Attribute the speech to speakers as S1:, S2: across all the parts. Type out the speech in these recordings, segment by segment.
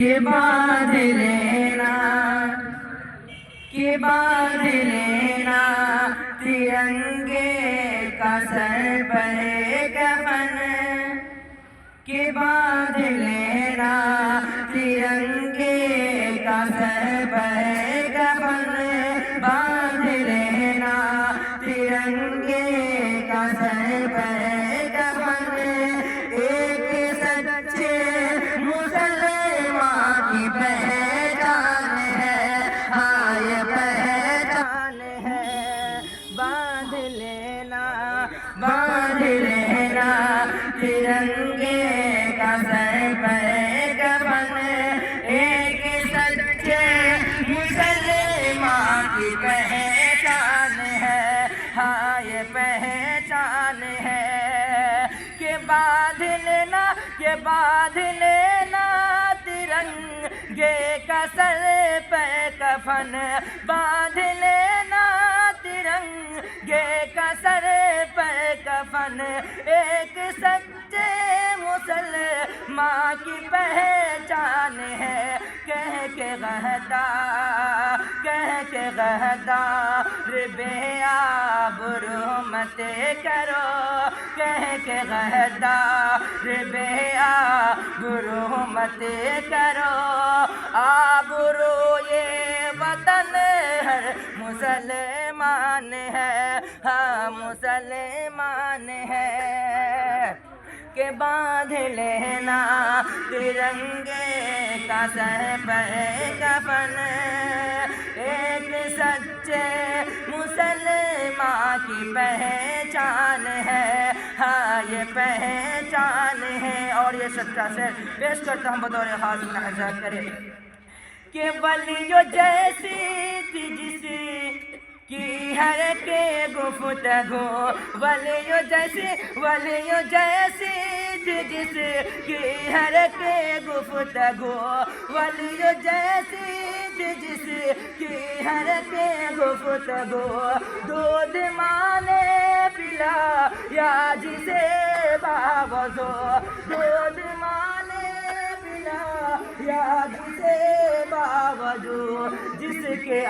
S1: کہ باندھ لینا ترنگے کا سر پر کفن، کہ باندھ لینا ترنگے کا سر پر کفن، باندھ لینا ترنگے کا سر پر کفن۔ ایک سچے مسلمان کی پہچان ہے، ہاں یہ پہچان ہے۔ باندھ لینا ترنگے کا سر پر کفن، ایک سچے مسلمان کی پہچان ہے، ہاں یہ پہچان ہے۔ کہ باندھ لینا ترنگے کا سر پہ کفن، باندھ لینا ترنگے کا سر پہ کفن، ایک سچے مسلمان کی پہچان ہے۔ کہہ کے غدار بے آبرو مت کرو، کہہ کے غدار بے آبرو مت کرو، آبرو یہ وطن ہر مسلمان ہے، ہاں مسلمان ہے۔ کہ باندھ لینا ترنگے کا سر پر کفن، ایک سچے مسلمان کی پہچان ہے، ہاں یہ پہچان ہے۔ اور یہ سچا شعر پیش کرتا ہوں بطور خاص حضرت کرے کہ ولیوں جیسی تھی جس کی ہر کے گفتگو، ولیوں جیسی تھی جس کی ہر کے گفتگو، ولیوں جیسی تھی جس کی ہر کے گفتگو، دودھ مانے پلا یا جسے باوضو، دودھ مانے پلا یا جسے باوضو، جس کے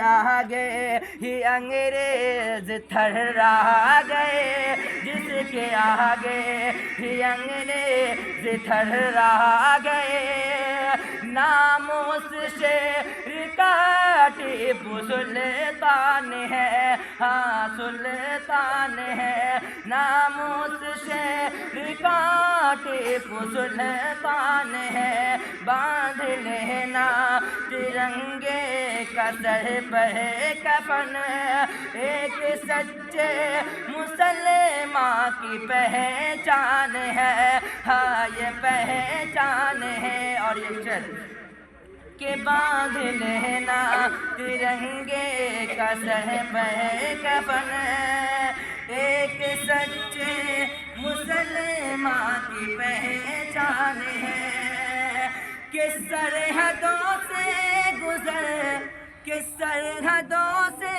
S1: آگے ہی انگریز تھرا گئے، جس کے آگے ہی انگریز تھرا گئے، ناموس شیر کا ٹیپو سلطان ہے، ہاں سلطان ہے، ناموس شیر کا ٹیپو سلطان ہے۔ باندھ لینا ترنگے کا سر پر کفن، ایک سچے مسلمان کی پہچان ہے، ہاں یہ پہچان ہے۔ اور یہ شعر کہ باندھ لینا ترنگے کا سر پر کفن، ایک سچے مسلمان کی پہچان ہے۔ کہ سرحدوں سے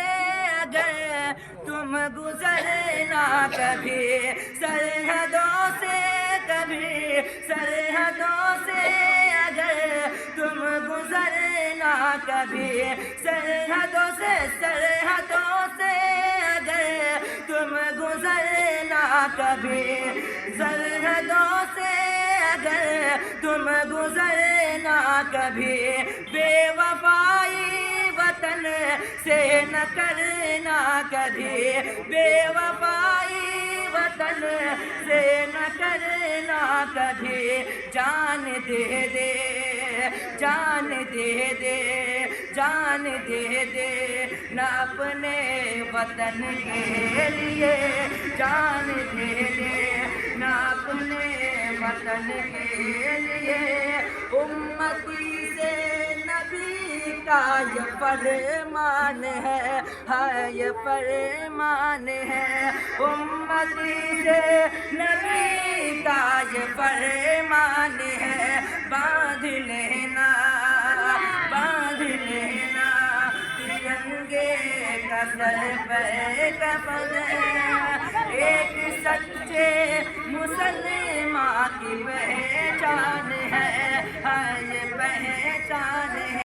S1: اگر تم گزرنا کبھی، سرحدوں سے اگر تم گزرنا کبھی، سرحدوں سے اگر تم گزرنا کبھی، سرحدوں سے اگر تم گزرنا کبھی، بے وفائی وطن سے نہ کرنا کبھی، بے وفائی وطن سے نہ کرنا کبھی، جان دے دے نہ اپنے وطن کے لیے، جان دے نہ اپنے وطن کے لیے، امتی سے نبی کا یہ فرمان ہے، ہاں یہ فرمان ہے، امتی سے نبی کا یہ فرمان ہے۔ باندھ لینا ترنگے کا سر پر کفن، ایک سچے مسلمان کی پہچان ہے